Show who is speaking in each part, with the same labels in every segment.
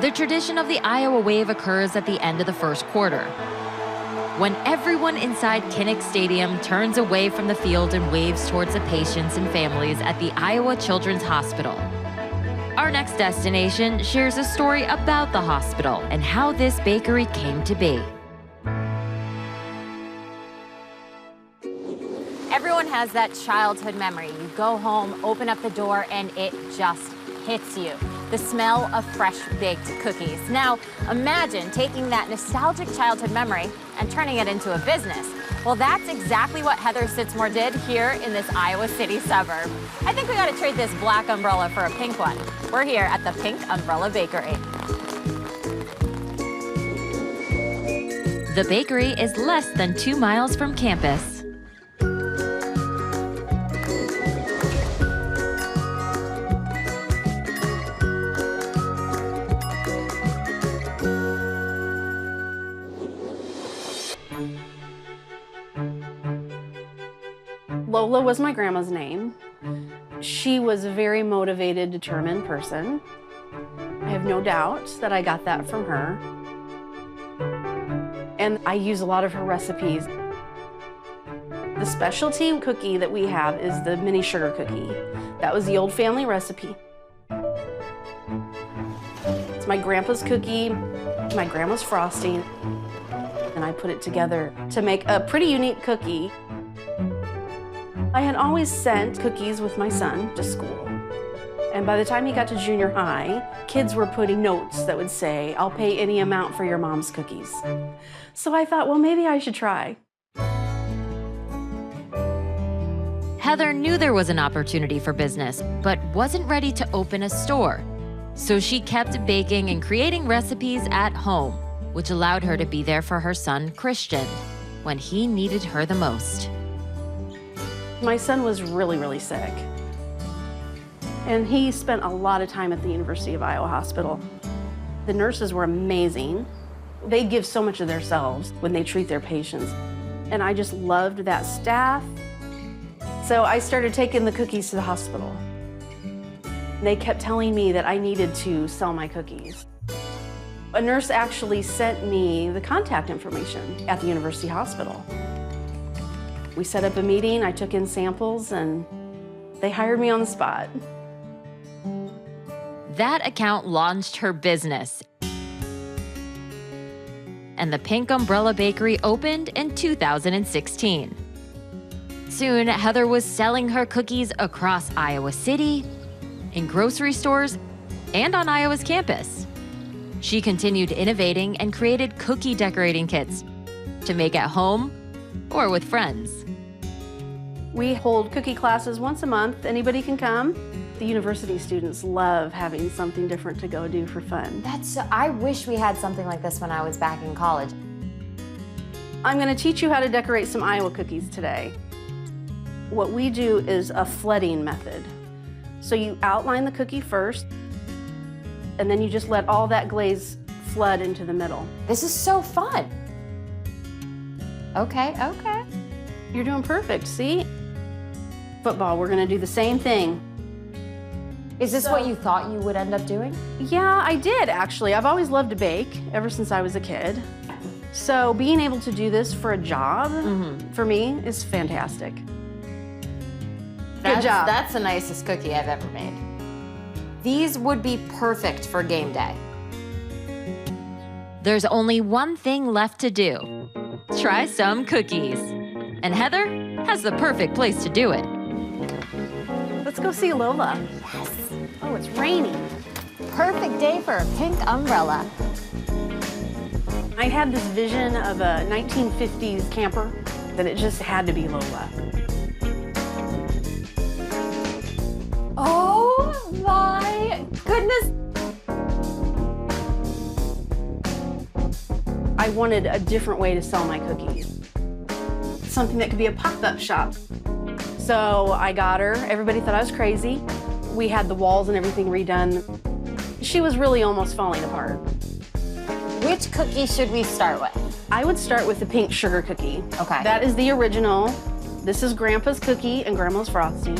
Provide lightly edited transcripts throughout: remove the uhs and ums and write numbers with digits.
Speaker 1: The tradition of the Iowa Wave occurs at the end of the first quarter, when everyone inside Kinnick Stadium turns away from the field and waves towards the patients and families at the Iowa Children's Hospital. Our next destination shares a story about the hospital and how this bakery came to be.
Speaker 2: Everyone has that childhood memory. You go home, open up the door, and it just hits you. The smell of fresh baked cookies. Now, imagine taking that nostalgic childhood memory and turning it into a business. Well, that's exactly what Heather Sitzmore did here in this Iowa City suburb. I think we gotta trade this black umbrella for a pink one. We're here at the Pink Umbrella Bakery.
Speaker 1: The bakery is less than 2 miles from campus.
Speaker 3: Lola was my grandma's name. She was a very motivated, determined person. I have no doubt that I got that from her. And I use a lot of her recipes. The specialty cookie that we have is the mini sugar cookie. That was the old family recipe. It's my grandpa's cookie, my grandma's frosting, and I put it together to make a pretty unique cookie. I had always sent cookies with my son to school. And by the time he got to junior high, kids were putting notes that would say, "I'll pay any amount for your mom's cookies." So I thought, well, maybe I should try.
Speaker 1: Heather knew there was an opportunity for business, but wasn't ready to open a store. So she kept baking and creating recipes at home, which allowed her to be there for her son, Christian, when he needed her the most.
Speaker 3: My son was really, really sick. And he spent a lot of time at the University of Iowa Hospital. The nurses were amazing. They give so much of themselves when they treat their patients. And I just loved that staff. So I started taking the cookies to the hospital. They kept telling me that I needed to sell my cookies. A nurse actually sent me the contact information at the University Hospital. We set up a meeting, I took in samples, and they hired me on the spot.
Speaker 1: That account launched her business, and the Pink Umbrella Bakery opened in 2016. Soon, Heather was selling her cookies across Iowa City, in grocery stores, and on Iowa's campus. She continued innovating and created cookie decorating kits to make at home or with friends.
Speaker 3: We hold cookie classes once a month. Anybody can come. The university students love having something different to go do for fun.
Speaker 2: I wish we had something like this when I was back in college.
Speaker 3: I'm going to teach you how to decorate some Iowa cookies today. What we do is a flooding method. So you outline the cookie first, and then you just let all that glaze flood into the middle.
Speaker 2: This is so fun. Okay.
Speaker 3: You're doing perfect, see? Football, we're gonna do the same thing.
Speaker 2: Is this what you thought you would end up doing?
Speaker 3: Yeah, I did actually. I've always loved to bake ever since I was a kid. So being able to do this for a job, for me, is fantastic. Good job.
Speaker 2: That's the nicest cookie I've ever made. These would be perfect for game day.
Speaker 1: There's only one thing left to do. Try some cookies. And Heather has the perfect place to do it.
Speaker 3: Let's go see Lola.
Speaker 2: Yes.
Speaker 3: Oh, it's raining.
Speaker 2: Perfect day for a pink umbrella.
Speaker 3: I had this vision of a 1950s camper that it just had to be Lola.
Speaker 2: Oh my goodness.
Speaker 3: I wanted a different way to sell my cookies. Something that could be a pop-up shop. So I got her. Everybody thought I was crazy. We had the walls and everything redone. She was really almost falling apart.
Speaker 2: Which cookie should we start with?
Speaker 3: I would start with the pink sugar cookie.
Speaker 2: Okay.
Speaker 3: That is the original. This is Grandpa's cookie and Grandma's frosting.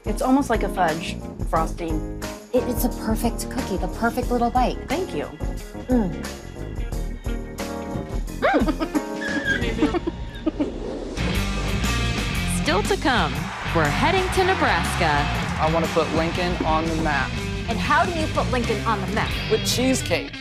Speaker 3: It's almost like a fudge. frosting.
Speaker 2: It's a perfect cookie, the perfect little bite.
Speaker 3: Thank you.
Speaker 1: Still to come, we're heading to Nebraska.
Speaker 4: I want to put Lincoln on the map
Speaker 2: And how do you put Lincoln on the map?
Speaker 4: with cheesecake.